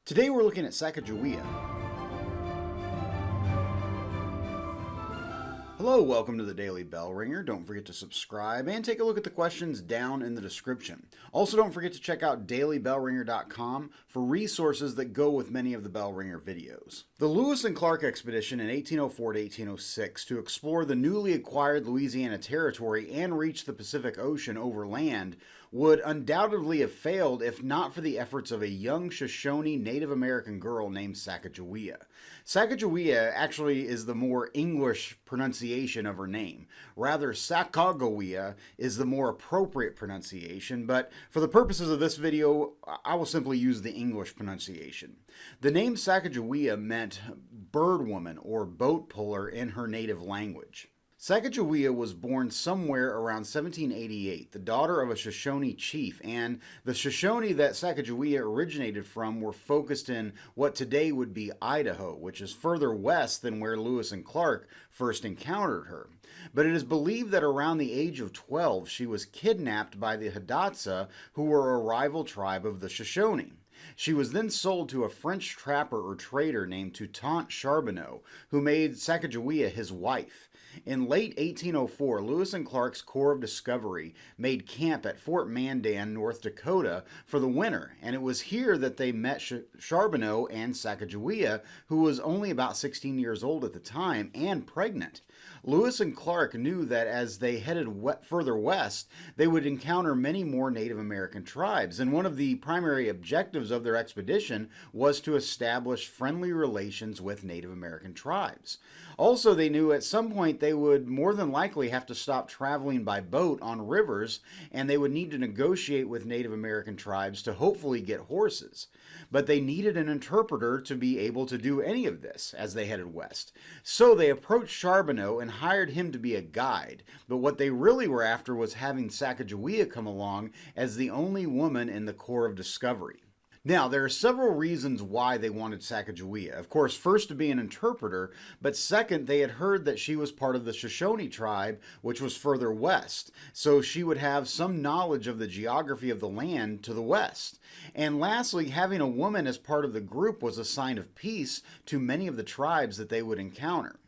Today we're looking at Sacagawea. Hello, welcome to the Daily Bellringer. Don't forget to subscribe and take a look at the questions down in the description. Also, don't forget to check out dailybellringer.com for resources that go with many of the Bellringer videos. The Lewis and Clark expedition in 1804 to 1806 to explore the newly acquired Louisiana Territory and reach the Pacific Ocean over land would undoubtedly have failed if not for the efforts of a young Shoshone Native American girl named Sacagawea. Sacagawea actually is the more English pronunciation of her name. Rather, Sacagawea is the more appropriate pronunciation, but for the purposes of this video, I will simply use the English pronunciation. The name Sacagawea meant bird woman or boat puller in her native language. Sacagawea was born somewhere around 1788, the daughter of a Shoshone chief, and the Shoshone that Sacagawea originated from were focused in what today would be Idaho, which is further west than where Lewis and Clark first encountered her. But it is believed that around the age of 12, she was kidnapped by the Hidatsa, who were a rival tribe of the Shoshone. She was then sold to a French trapper or trader named Toutant Charbonneau, who made Sacagawea his wife. In late 1804, Lewis and Clark's Corps of Discovery made camp at Fort Mandan, North Dakota, for the winter, and it was here that they met Charbonneau and Sacagawea, who was only about 16 years old at the time and pregnant. Lewis and Clark knew that as they headed further west, they would encounter many more Native American tribes, and one of the primary objectives of their expedition was to establish friendly relations with Native American tribes. Also, they knew at some point they would more than likely have to stop traveling by boat on rivers, and they would need to negotiate with Native American tribes to hopefully get horses. But they needed an interpreter to be able to do any of this as they headed west. So they approached Charbonneau and hired him to be a guide. But what they really were after was having Sacagawea come along as the only woman in the Corps of Discovery. Now, there are several reasons why they wanted Sacagawea. Of course, first to be an interpreter, but second, they had heard that she was part of the Shoshone tribe, which was further west, so she would have some knowledge of the geography of the land to the west. And lastly, having a woman as part of the group was a sign of peace to many of the tribes that they would encounter.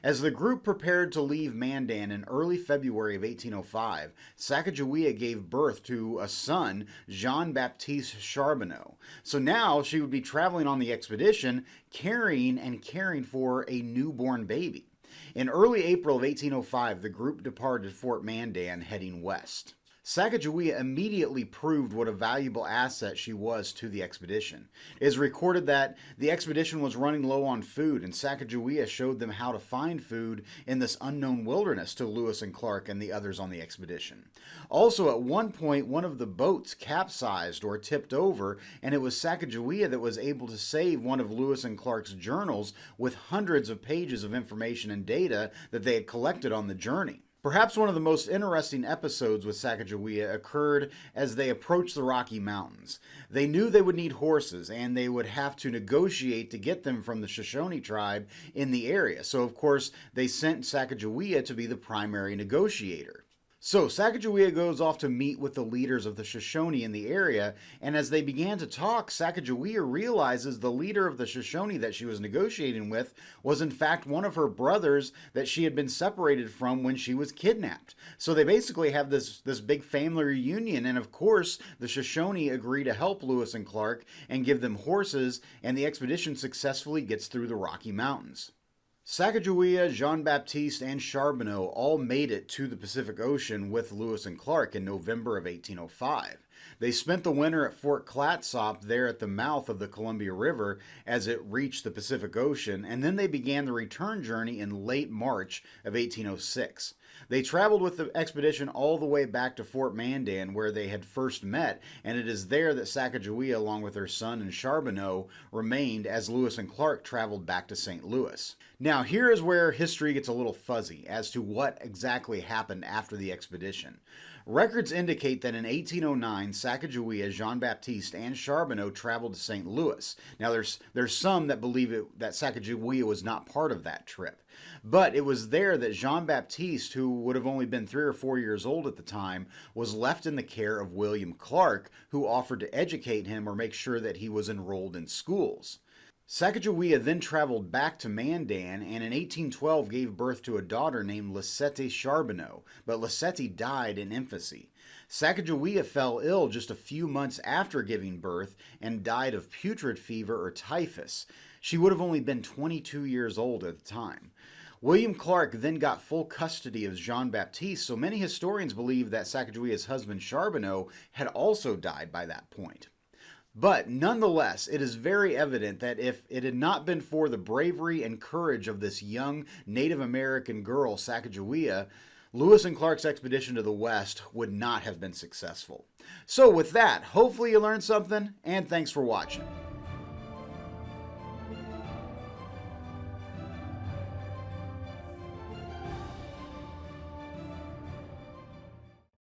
As the group prepared to leave Mandan in early February of 1805, Sacagawea gave birth to a son, Jean Baptiste Charbonneau. So now she would be traveling on the expedition, carrying and caring for a newborn baby. In early April of 1805, the group departed Fort Mandan, heading west. Sacagawea immediately proved what a valuable asset she was to the expedition. It is recorded that the expedition was running low on food, and Sacagawea showed them how to find food in this unknown wilderness to Lewis and Clark and the others on the expedition. Also, at one point, one of the boats capsized or tipped over, and it was Sacagawea that was able to save one of Lewis and Clark's journals with hundreds of pages of information and data that they had collected on the journey. Perhaps one of the most interesting episodes with Sacagawea occurred as they approached the Rocky Mountains. They knew they would need horses, and they would have to negotiate to get them from the Shoshone tribe in the area. So, of course, they sent Sacagawea to be the primary negotiator. So Sacagawea goes off to meet with the leaders of the Shoshone in the area, and as they began to talk, Sacagawea realizes the leader of the Shoshone that she was negotiating with was in fact one of her brothers that she had been separated from when she was kidnapped. So they basically have this big family reunion, and of course the Shoshone agree to help Lewis and Clark and give them horses, and the expedition successfully gets through the Rocky Mountains. Sacagawea, Jean Baptiste, and Charbonneau all made it to the Pacific Ocean with Lewis and Clark in November of 1805. They spent the winter at Fort Clatsop there at the mouth of the Columbia River as it reached the Pacific Ocean, and then they began the return journey in late March of 1806. They traveled with the expedition all the way back to Fort Mandan where they had first met, and it is there that Sacagawea, along with her son and Charbonneau, remained as Lewis and Clark traveled back to St. Louis. Now, here is where history gets a little fuzzy as to what exactly happened after the expedition. Records indicate that in 1809, Sacagawea, Jean Baptiste, and Charbonneau traveled to St. Louis. Now, there's some that believe that Sacagawea was not part of that trip. But it was there that Jean Baptiste, who would have only been 3 or 4 years old at the time, was left in the care of William Clark, who offered to educate him or make sure that he was enrolled in schools. Sacagawea then traveled back to Mandan and in 1812 gave birth to a daughter named Lisette Charbonneau, but Lisette died in infancy. Sacagawea fell ill just a few months after giving birth and died of putrid fever or typhus. She would have only been 22 years old at the time. William Clark then got full custody of Jean Baptiste, so many historians believe that Sacagawea's husband Charbonneau had also died by that point. But nonetheless, it is very evident that if it had not been for the bravery and courage of this young Native American girl, Sacagawea, Lewis and Clark's expedition to the West would not have been successful. So with that, hopefully you learned something, and thanks for watching.